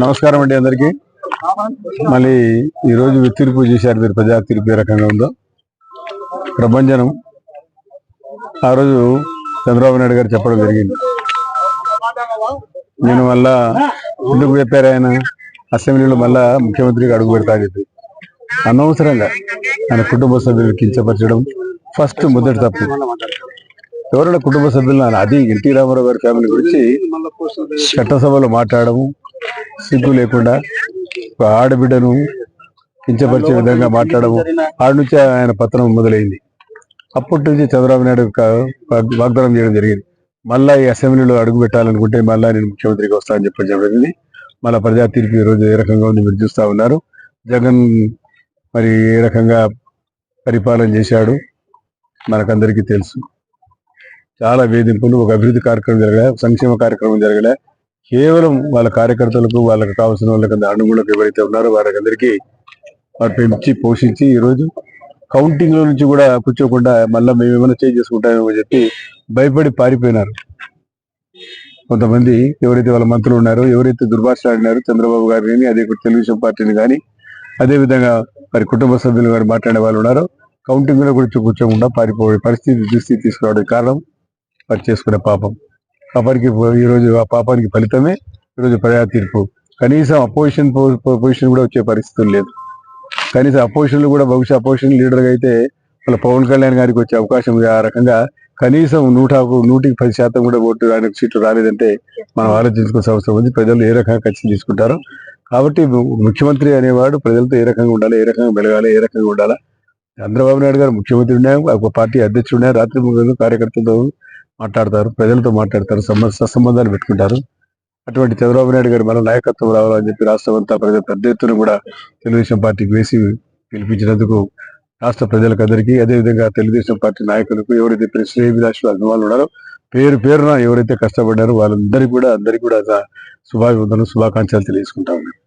నమస్కారం అండి అందరికి. మళ్ళీ ఈరోజు తీర్పు చేశారు మీరు, ప్రజా తీర్పు ఏ రకంగా ఉందో ప్రభంజనం. ఆ రోజు చంద్రబాబు నాయుడు గారు చెప్పడం జరిగింది. నేను మళ్ళా ఎందుకు చెప్పారు ఆయన అసెంబ్లీలో మళ్ళా ముఖ్యమంత్రికి అడుగు పెడతా అని చెప్పి అనవసరంగా ఆయన కుటుంబ సభ్యులు కించపరచడం ఫస్ట్ మొదటి తప్పు. ఎవరైనా కుటుంబ సభ్యులను, అది ఎన్టీ రామారావు గారి ఫ్యామిలీ గురించి చట్టసభలో మాట్లాడము, సిగ్గు లేకుండా ఆడబిడ్డను కించపరిచే విధంగా మాట్లాడము, ఆడి నుంచి ఆయన పతనం మొదలైంది. అప్పటి నుంచి చంద్రబాబు నాయుడు వాగ్దానం చేయడం జరిగింది, మళ్ళా ఈ అసెంబ్లీలో అడుగు పెట్టాలనుకుంటే మళ్ళా నేను ముఖ్యమంత్రికి వస్తానని చెప్పడం జరిగింది. మళ్ళా ప్రజా తీర్పు ఈరోజు ఏ రకంగా ఉంది మీరు చూస్తూ ఉన్నారు. జగన్ మరి ఏ రకంగా పరిపాలన చేశాడు మనకందరికీ తెలుసు. చాలా వేధింపులు, ఒక అభివృద్ధి కార్యక్రమం జరగలే, సంక్షేమ కార్యక్రమం జరగలే. కేవలం వాళ్ళ కార్యకర్తలకు, వాళ్ళకి కావాల్సిన వాళ్ళకి అనుగుణకు ఎవరైతే ఉన్నారో వారందరికీ వారు పెంచి పోషించి ఈరోజు కౌంటింగ్ లో నుంచి కూడా కూర్చోకుండా మళ్ళీ మేము ఏమైనా చేంజ్ చేసుకుంటామేమో చెప్పి భయపడి పారిపోయినారు కొంతమంది. ఎవరైతే వాళ్ళ మంత్రులు ఉన్నారో, ఎవరైతే దుర్భాషలాడినారో చంద్రబాబు గారిని, అదే తెలుగుదేశం పార్టీని కానీ, అదేవిధంగా మరి కుటుంబ సభ్యులు గారు మాట్లాడే వాళ్ళు ఉన్నారో, కౌంటింగ్ లో కూడా కూర్చోకుండా పారిపోయే దుస్థితి తీసుకురావడానికి కారణం వారు చేసుకునే పాపం. ఈరోజు ఆ పాపానికి ఫలితమే ఈరోజు ప్రజా తీర్పు. కనీసం అపోజిషన్ పొజిషన్ కూడా వచ్చే పరిస్థితులు లేదు. కనీసం అపోజిషన్లు కూడా బహుశా అపోజిషన్ లీడర్గా అయితే వాళ్ళ పవన్ కళ్యాణ్ గారికి వచ్చే అవకాశం ఉంది. ఆ రకంగా కనీసం 100% కూడా ఓటు ఆయనకు సీట్లు రాలేదంటే మనం ఆలోచించుకోవాల్సిన అవసరం ఉంది. ప్రజలు ఏ రకంగా ఖర్చు తీసుకుంటారో. కాబట్టి ముఖ్యమంత్రి అనేవాడు ప్రజలతో ఏ రకంగా ఉండాలి, ఏ రకంగా మెలగాలి, ఏ రకంగా ఉండాలా. చంద్రబాబు నాయుడు గారు ముఖ్యమంత్రి ఉన్నారు, ఒక పార్టీ అధ్యక్షుడు ఉన్నారు, రాత్రి ముగ్గురు కార్యకర్తలతో మాట్లాడతారు, ప్రజలతో మాట్లాడతారు, సత్సంబంధాలు పెట్టుకుంటారు. అటువంటి చంద్రబాబు నాయుడు గారు మన నాయకత్వం రావాలని చెప్పి రాష్ట్రం అంతా ప్రజలు పెద్ద ఎత్తున కూడా తెలుగుదేశం పార్టీకి వేసి పిలిపించినందుకు రాష్ట్ర ప్రజలకు అందరికీ, అదేవిధంగా తెలుగుదేశం పార్టీ నాయకులకు, ఎవరైతే శ్రేయభిలాషులు అభిమానులు ఉన్నారో పేరున ఎవరైతే కష్టపడ్డారో వాళ్ళందరికీ కూడా శుభాకాంక్షలు తెలియజేసుకుంటా ఉన్నారు.